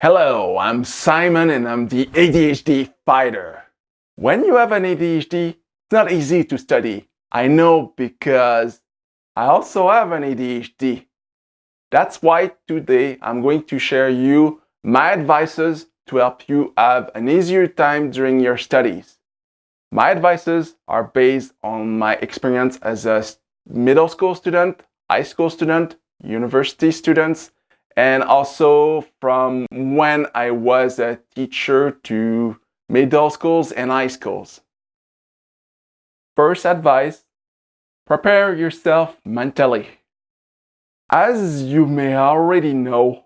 Hello, I'm Simon and I'm the ADHD fighter. When you have an ADHD, it's not easy to study. I know because I also have an ADHD. That's why today I'm going to share you my advices to help you have an easier time during your studies. My advices are based on my experience as a middle school student, high school student, university students, and also from when I was a teacher to middle schools and high schools. First advice, prepare yourself mentally. As you may already know,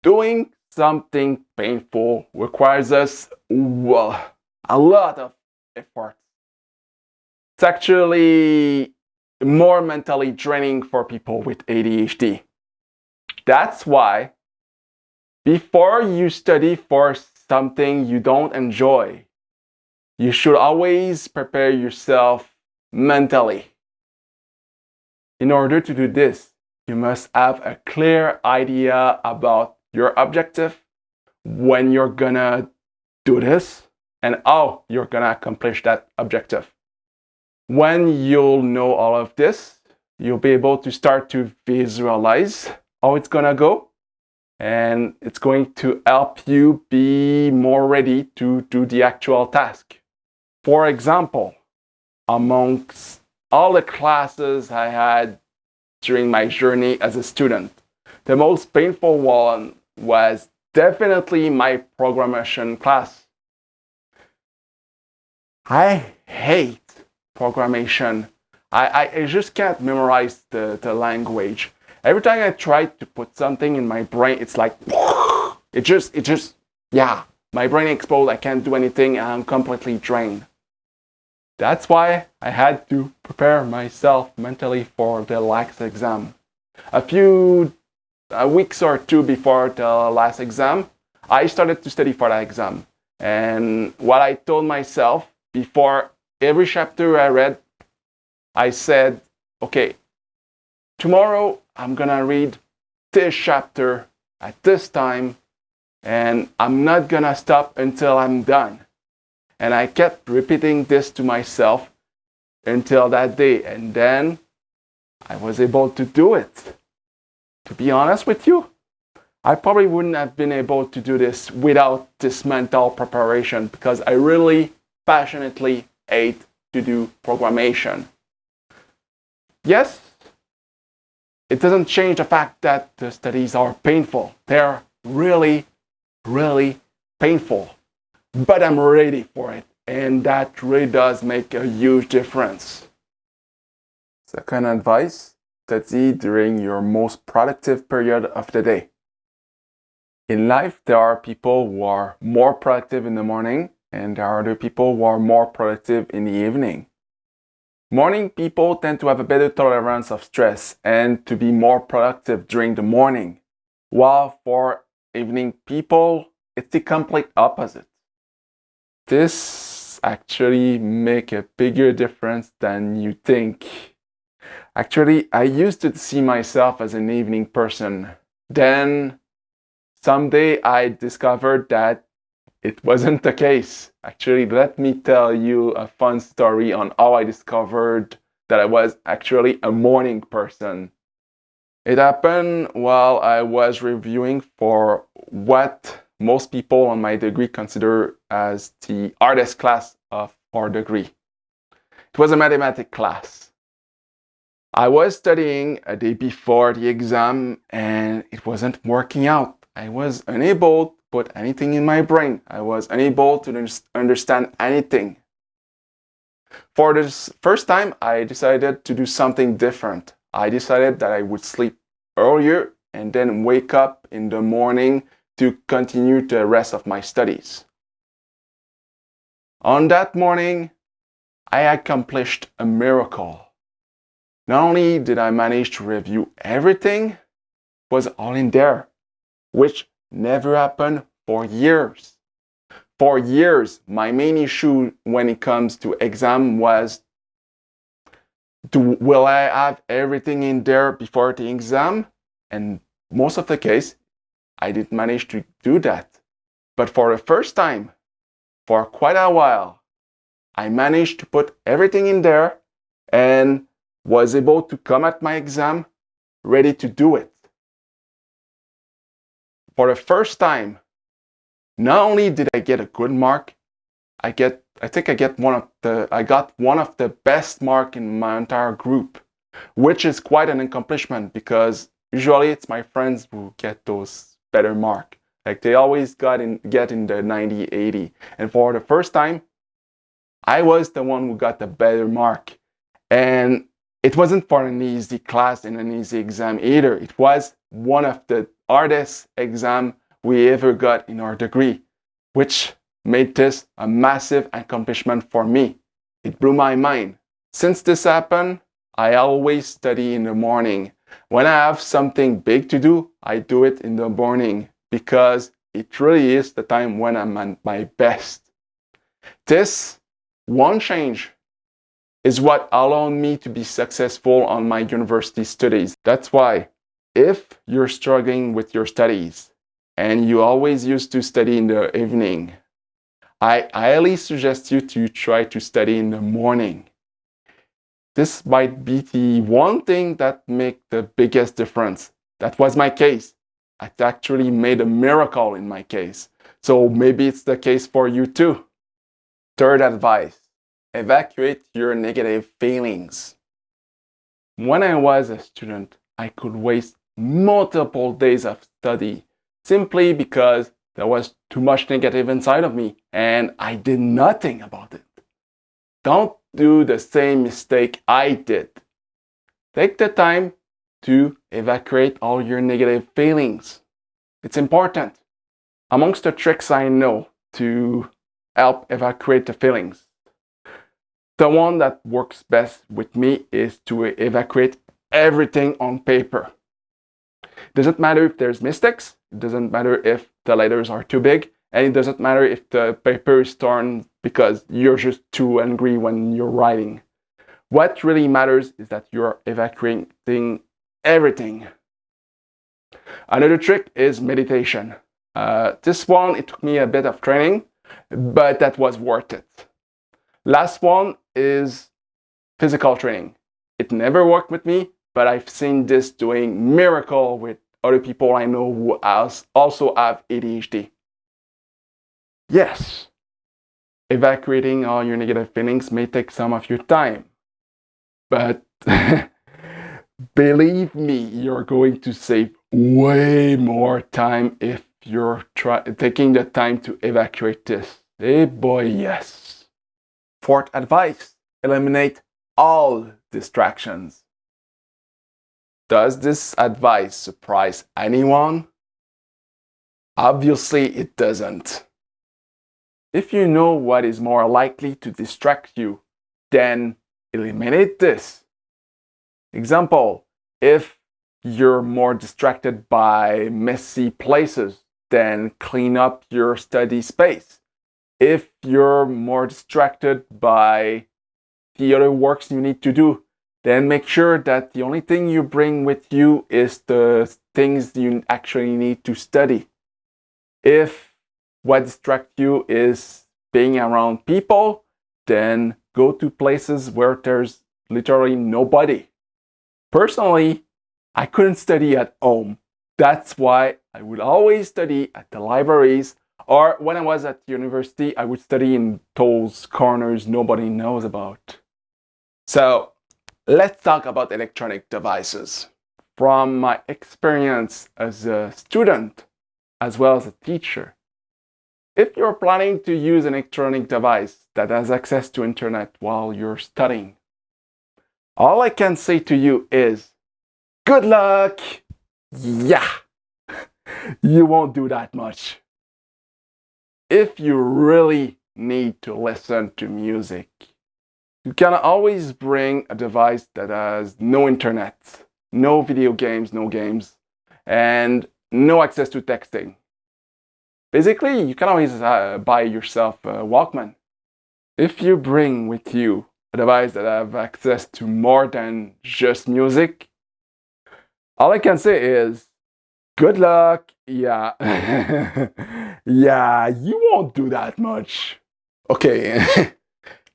doing something painful requires us, a lot of effort. It's actually more mentally draining for people with ADHD. That's why before you study for something you don't enjoy, you should always prepare yourself mentally. In order to do this, you must have a clear idea about your objective, when you're gonna do this, and how you're gonna accomplish that objective. When you'll know all of this, you'll be able to start to visualize how it's gonna go, and it's going to help you be more ready to do the actual task. For example, amongst all the classes I had during my journey as a student, the most painful one was definitely my programmation class. I hate programmation. I just can't memorize the language. Every time I try to put something in my brain, it's like, my brain explodes, I can't do anything, and I'm completely drained. That's why I had to prepare myself mentally for the last exam. A few weeks or two before the last exam, I started to study for that exam. And what I told myself before every chapter I read, I said, okay, tomorrow I'm gonna read this chapter at this time, and I'm not gonna stop until I'm done. And I kept repeating this to myself until that day, and then I was able to do it. To be honest with you, I probably wouldn't have been able to do this without this mental preparation, because I really passionately hate to do programmation. Yes, it doesn't change the fact that the studies are painful. They're really, really painful. But I'm ready for it, and that really does make a huge difference. Second advice, study during your most productive period of the day. In life, there are people who are more productive in the morning, and there are other people who are more productive in the evening. Morning people tend to have a better tolerance of stress and to be more productive during the morning, while for evening people, it's the complete opposite. This actually makes a bigger difference than you think. Actually, I used to see myself as an evening person. Then, someday I discovered that it wasn't the case. Actually, let me tell you a fun story on how I discovered that I was actually a morning person. It happened while I was reviewing for what most people on my degree consider as the hardest class of our degree. It was a mathematics class. I was studying a day before the exam and it wasn't working out. I was unable to put anything in my brain. I was unable to understand anything. For the first time, I decided to do something different. I decided that I would sleep earlier and then wake up in the morning to continue the rest of my studies. On that morning, I accomplished a miracle. Not only did I manage to review everything, it was all in there, which never happened for years. For years, my main issue when it comes to exam was, will I have everything in there before the exam? And most of the case, I didn't manage to do that. But for the first time, for quite a while, I managed to put everything in there and was able to come at my exam ready to do it. For the first time, not only did I get a good mark, I got one of the best mark in my entire group, which is quite an accomplishment because usually it's my friends who get those better mark. Like they always get in the 90, 80. And for the first time, I was the one who got the better mark. And it wasn't for an easy class and an easy exam either. It was one of the hardest exams we ever got in our degree, which made this a massive accomplishment for me. It blew my mind. Since this happened, I always study in the morning. When I have something big to do, I do it in the morning because it really is the time when I'm at my best. This one change is what allowed me to be successful on my university studies. That's why, if you're struggling with your studies and you always used to study in the evening, I highly suggest you to try to study in the morning. This might be the one thing that makes the biggest difference. That was my case. It actually made a miracle in my case. So maybe it's the case for you too. Third advice, evacuate your negative feelings. When I was a student, I could waste multiple days of study simply because there was too much negative inside of me and I did nothing about it. Don't do the same mistake I did. Take the time to evacuate all your negative feelings. It's important. Amongst the tricks I know to help evacuate the feelings, the one that works best with me is to evacuate everything on paper. Doesn't matter if there's mistakes, it doesn't matter if the letters are too big, and it doesn't matter if the paper is torn because you're just too angry when you're writing. What really matters is that you're evacuating everything. Another trick is meditation. This one, it took me a bit of training, but that was worth it. Last one is physical training. It never worked with me, but I've seen this doing miracle with other people I know who also have ADHD. Yes, evacuating all your negative feelings may take some of your time, but believe me, you're going to save way more time if you're taking the time to evacuate this. Hey boy, yes. Fourth advice, eliminate all distractions. Does this advice surprise anyone? Obviously, it doesn't. If you know what is more likely to distract you, then eliminate this. Example, if you're more distracted by messy places, then clean up your study space. If you're more distracted by the other works you need to do, then make sure that the only thing you bring with you is the things you actually need to study. If what distracts you is being around people, then go to places where there's literally nobody. Personally, I couldn't study at home. That's why I would always study at the libraries, or when I was at university, I would study in those corners nobody knows about. So, let's talk about electronic devices. From my experience as a student, as well as a teacher, if you're planning to use an electronic device that has access to internet while you're studying, all I can say to you is, good luck! Yeah, you won't do that much. If you really need to listen to music, you can always bring a device that has no internet, no video games, no games, and no access to texting. Basically, you can always buy yourself a Walkman. If you bring with you a device that has access to more than just music, all I can say is Good luck. Yeah. Yeah, you won't do that much. Okay.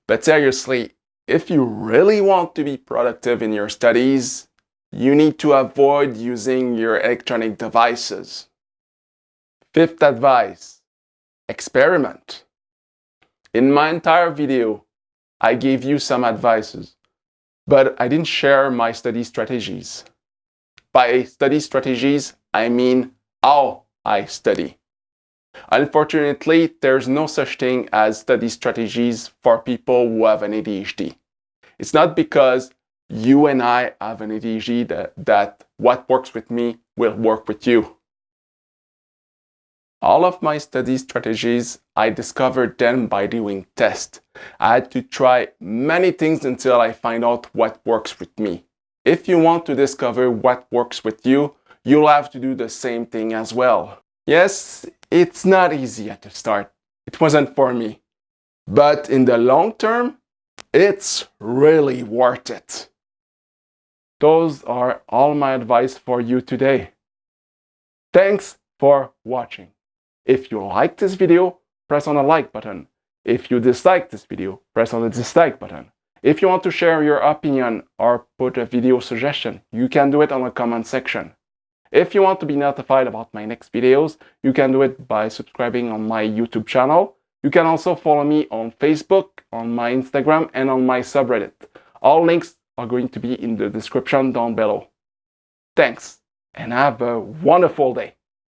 But seriously, if you really want to be productive in your studies, you need to avoid using your electronic devices. Fifth advice, experiment. In my entire video, I gave you some advices, but I didn't share my study strategies. By study strategies, I mean how I study. Unfortunately, there's no such thing as study strategies for people who have an ADHD. It's not because you and I have an ADHD that what works with me will work with you. All of my study strategies, I discovered them by doing tests. I had to try many things until I find out what works with me. If you want to discover what works with you, you'll have to do the same thing as well. Yes, it's not easy at the start. It wasn't for me. But in the long term, it's really worth it. Those are all my advice for you today. Thanks for watching. If you like this video, press on the like button. If you dislike this video, press on the dislike button. If you want to share your opinion or put a video suggestion, you can do it on the comment section. If you want to be notified about my next videos, you can do it by subscribing on my YouTube channel. You can also follow me on Facebook, on my Instagram, and on my subreddit. All links are going to be in the description down below. Thanks, and have a wonderful day.